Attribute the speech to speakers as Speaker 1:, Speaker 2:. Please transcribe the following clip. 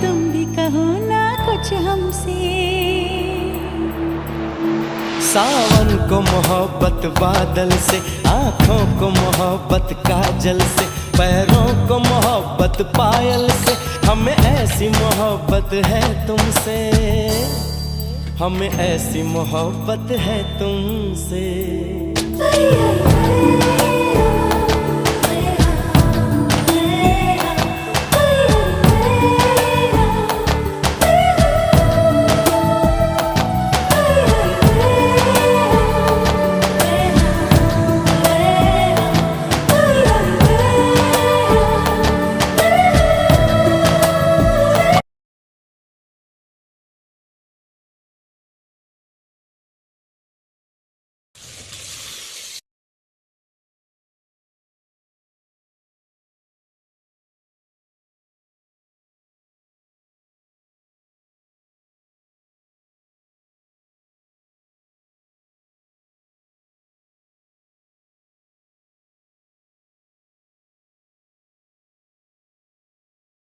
Speaker 1: तुम भी कहो ना कुछ हमसे।
Speaker 2: सावन को मोहब्बत बादल से, आँखों को मोहब्बत काजल से, पैरों को मोहब्बत पायल से, हमें ऐसी मोहब्बत है तुमसे, हमें ऐसी मोहब्बत है तुमसे।